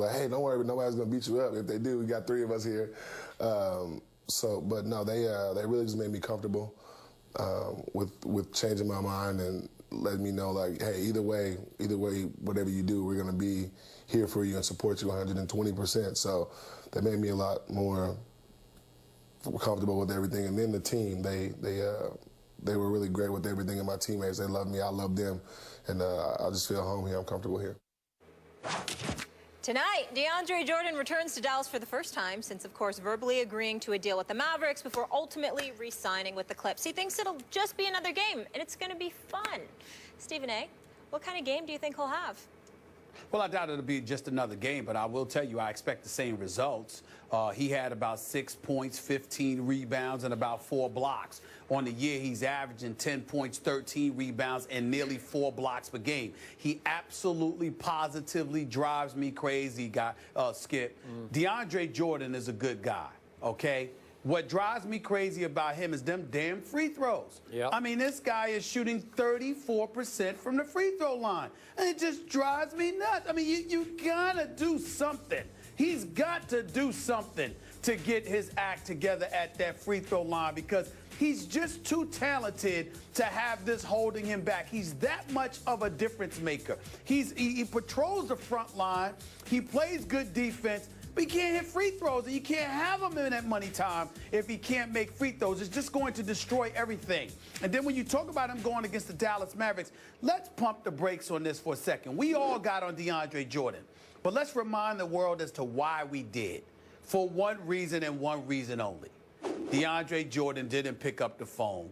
Like, hey, don't worry, nobody's gonna beat you up. If they do, we got 3 of us here. But no, they really just made me comfortable with changing my mind and letting me know, like, hey, either way, whatever you do, we're gonna be here for you and support you 120%. So that made me a lot more comfortable with everything. And then the team, they were really great with everything, and my teammates, they love me, I love them, and I just feel home here. I'm comfortable here. Tonight, DeAndre Jordan returns to Dallas for the first time since, of course, verbally agreeing to a deal with the Mavericks before ultimately re-signing with the Clips. He thinks it'll just be another game, and it's going to be fun. Stephen A., what kind of game do you think he'll have? Well, I doubt it'll be just another game, but I will tell you I expect the same results. He had about 6 points, 15 rebounds, and about 4 blocks. On the year, he's averaging 10 points, 13 rebounds, and nearly 4 blocks per game. He absolutely, positively drives me crazy, Skip. DeAndre Jordan is a good guy, okay? What drives me crazy about him is them damn free throws. Yep. I mean, this guy is shooting 34% from the free throw line, and it just drives me nuts. I mean, you gotta do something. He's got to do something to get his act together at that free throw line because he's just too talented to have this holding him back. He's that much of a difference maker. He patrols the front line. He plays good defense. But he can't hit free throws, and you can't have him in that money time if he can't make free throws. It's just going to destroy everything. And then when you talk about him going against the Dallas Mavericks, let's pump the brakes on this for a second. We all got on DeAndre Jordan, but let's remind the world as to why we did. For one reason and one reason only. DeAndre Jordan didn't pick up the phone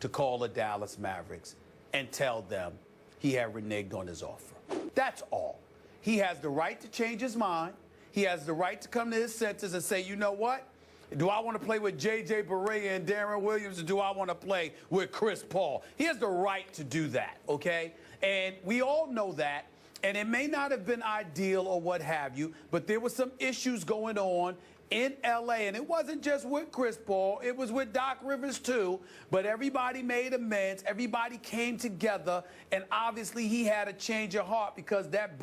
to call the Dallas Mavericks and tell them he had reneged on his offer. That's all. He has the right to change his mind. He has the right to come to his senses and say, you know what? Do I want to play with J.J. Barea and Darren Williams, or do I want to play with Chris Paul? He has the right to do that, okay? And we all know that. And it may not have been ideal or what have you, but there were some issues going on in L.A., and it wasn't just with Chris Paul. It was with Doc Rivers, too. But everybody made amends. Everybody came together, and obviously he had a change of heart because that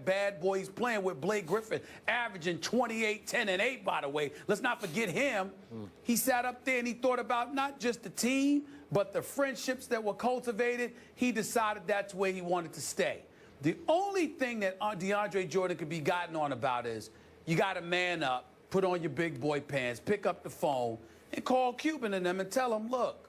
bad boy he's playing with, Blake Griffin, averaging 28, 10, and 8, by the way. Let's not forget him. He sat up there and he thought about not just the team, but the friendships that were cultivated. He decided that's where he wanted to stay. The only thing that DeAndre Jordan could be gotten on about is you got to man up, put on your big boy pants, pick up the phone, and call Cuban and them and tell them, look,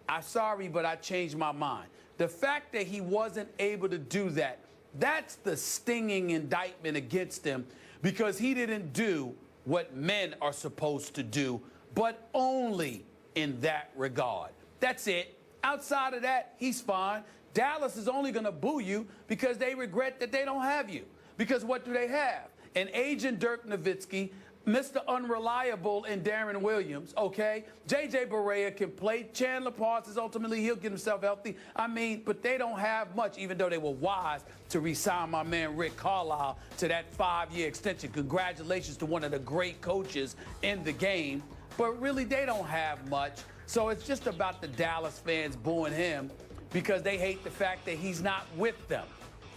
I'm sorry, but I changed my mind. The fact that he wasn't able to do that, that's the stinging indictment against him because he didn't do what men are supposed to do, but only in that regard. That's it. Outside of that, he's fine. Dallas is only going to boo you because they regret that they don't have you. Because what do they have? An agent Dirk Nowitzki, Mr. Unreliable in Darren Williams, okay? J.J. Barea can play. Chandler Parsons, ultimately, he'll get himself healthy. I mean, but they don't have much, even though they were wise to re-sign my man Rick Carlisle to that 5-year extension. Congratulations to one of the great coaches in the game. But really, they don't have much. So it's just about the Dallas fans booing him because they hate the fact that he's not with them.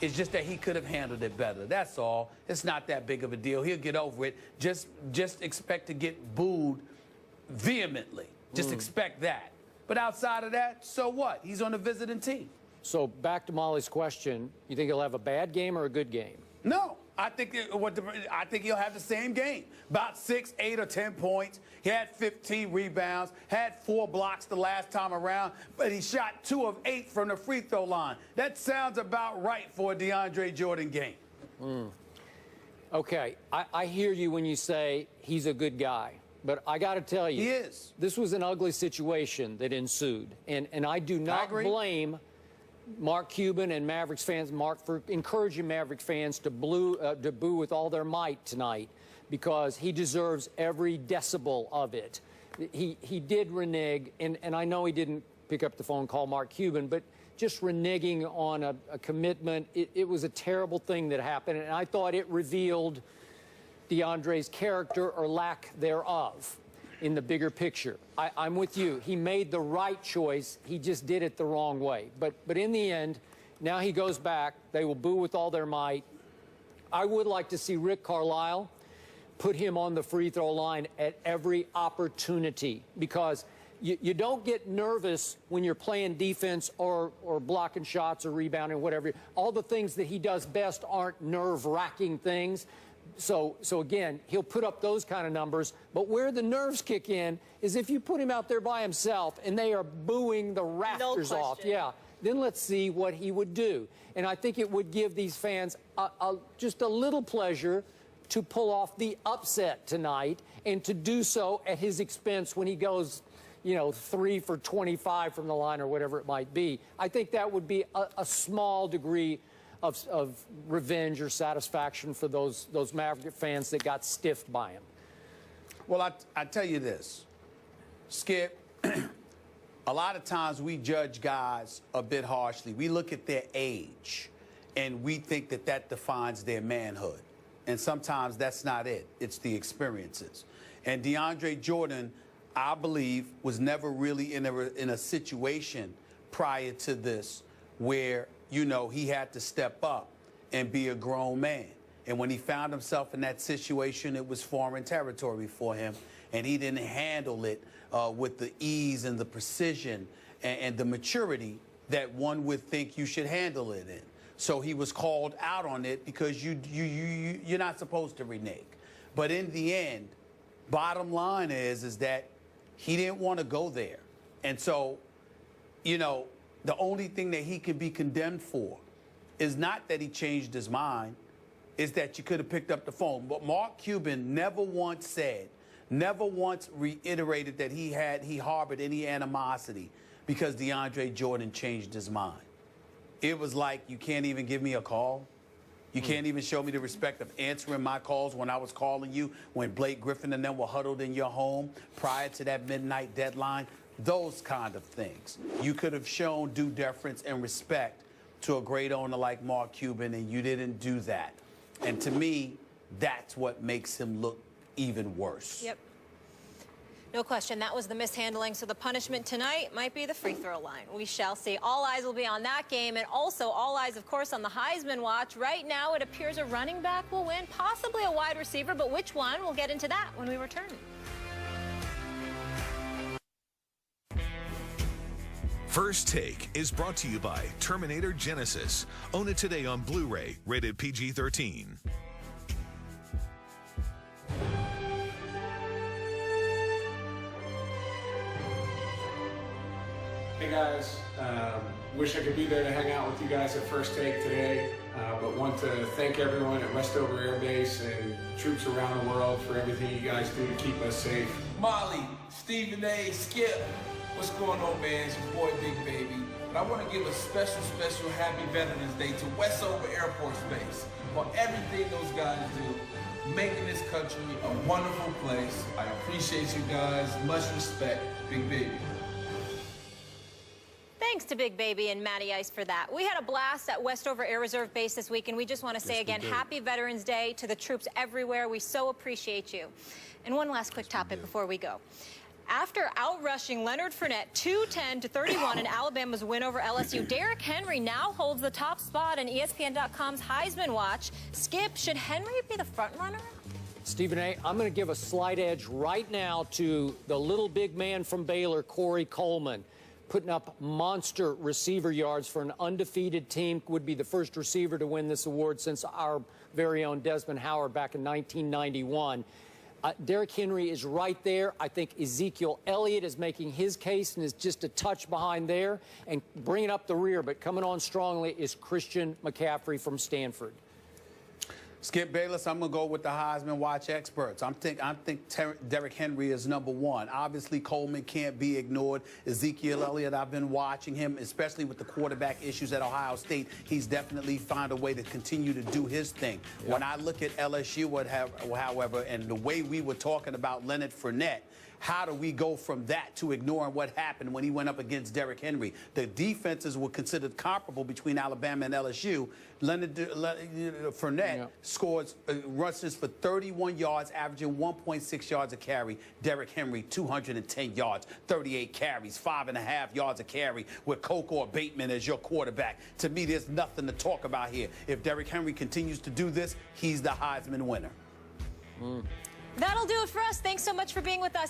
It's just that he could have handled it better. That's all. It's not that big of a deal. He'll get over it. Just expect to get booed vehemently. Just expect that. But outside of that, so what? He's on a visiting team. So back to Molly's question, you think he'll have a bad game or a good game? No. I think he'll have the same game. About 6, 8, or 10 points. He had 15 rebounds, had 4 blocks the last time around, but he shot 2 of 8 from the free throw line. That sounds about right for a DeAndre Jordan game. Okay, I hear you when you say he's a good guy, but I got to tell you, he is. This was an ugly situation that ensued, and I do not blame Mark Cuban and Mavericks fans, Mark, for encouraging Mavericks fans to boo with all their might tonight because he deserves every decibel of it. He did renege, and I know he didn't pick up the phone and call Mark Cuban, but just reneging on a commitment, it was a terrible thing that happened, and I thought it revealed DeAndre's character or lack thereof in the bigger picture. I'm with you. He made the right choice. He just did it the wrong way. But in the end, now he goes back. They will boo with all their might. I would like to see Rick Carlisle put him on the free throw line at every opportunity, because you don't get nervous when you're playing defense or blocking shots or rebounding, whatever. All the things that he does best aren't nerve-wracking things. So again, he'll put up those kind of numbers. But where the nerves kick in is if you put him out there by himself and they are booing the rafters off. Yeah. Then let's see what he would do. And I think it would give these fans just a little pleasure to pull off the upset tonight, and to do so at his expense when he goes, 3 for 25 from the line or whatever it might be. I think that would be a small degree of revenge or satisfaction for those Maverick fans that got stiffed by him. Well, I tell you this, Skip, a lot of times we judge guys a bit harshly. We look at their age, and we think that defines their manhood. And sometimes that's not it. It's the experiences. And DeAndre Jordan, I believe, was never really in a situation prior to this where, he had to step up and be a grown man. And when he found himself in that situation, it was foreign territory for him. And he didn't handle it with the ease and the precision and the maturity that one would think you should handle it in. So he was called out on it because you're not supposed to renege. But in the end, bottom line is that he didn't want to go there. And so, the only thing that he could be condemned for is not that he changed his mind, is that you could have picked up the phone. But Mark Cuban never once said, never once reiterated that he harbored any animosity because DeAndre Jordan changed his mind. It was like, you can't even give me a call. You can't even show me the respect of answering my calls when I was calling you, when Blake Griffin and them were huddled in your home prior to that midnight deadline. Those kind of things. You could have shown due deference and respect to a great owner like Mark Cuban, and you didn't do that. And to me, that's what makes him look even worse. Yep. No question, that was the mishandling. So the punishment tonight might be the free throw line. We shall see. All eyes will be on that game, and also all eyes, of course, on the Heisman watch. Right now, it appears a running back will win, possibly a wide receiver, but which one? We'll get into that when we return. First Take is brought to you by Terminator Genesis. Own it today on Blu-ray, rated PG-13. Hey guys, wish I could be there to hang out with you guys at First Take today, but want to thank everyone at Westover Air Base and troops around the world for everything you guys do to keep us safe. Molly, Stephen A, Skip, what's going on, man? It's your boy Big Baby. But I want to give a special happy Veterans Day to Westover Air Force Base for everything those guys do, making this country a wonderful place. I appreciate you guys. Much respect, Big Baby. Thanks to Big Baby and Matty Ice for that. We had a blast at Westover Air Reserve Base this week, and we just want to say again, happy Veterans Day to the troops everywhere. We so appreciate you. And one last quick topic before we go. After outrushing Leonard Fournette 210-31 in Alabama's win over LSU, Derrick Henry now holds the top spot in ESPN.com's Heisman Watch. Skip, should Henry be the front runner? Stephen A., I'm going to give a slight edge right now to the little big man from Baylor, Corey Coleman, putting up monster receiver yards for an undefeated team. Would be the first receiver to win this award since our very own Desmond Howard back in 1991. Derrick Henry is right there. I think Ezekiel Elliott is making his case and is just a touch behind there and bringing up the rear, but coming on strongly is Christian McCaffrey from Stanford. Skip Bayless, I'm going to go with the Heisman Watch experts. I think Derrick Henry is #1. Obviously, Coleman can't be ignored. Ezekiel Elliott, I've been watching him, especially with the quarterback issues at Ohio State. He's definitely found a way to continue to do his thing. Yep. When I look at LSU, however, and the way we were talking about Leonard Fournette, how do we go from that to ignoring what happened when he went up against Derrick Henry? The defenses were considered comparable between Alabama and LSU. Leonard Fournette scores rushes for 31 yards, averaging 1.6 yards a carry. Derrick Henry, 210 yards, 38 carries, 5.5 yards a carry with Coke or Bateman as your quarterback. To me, there's nothing to talk about here. If Derrick Henry continues to do this, he's the Heisman winner. That'll do it for us. Thanks so much for being with us.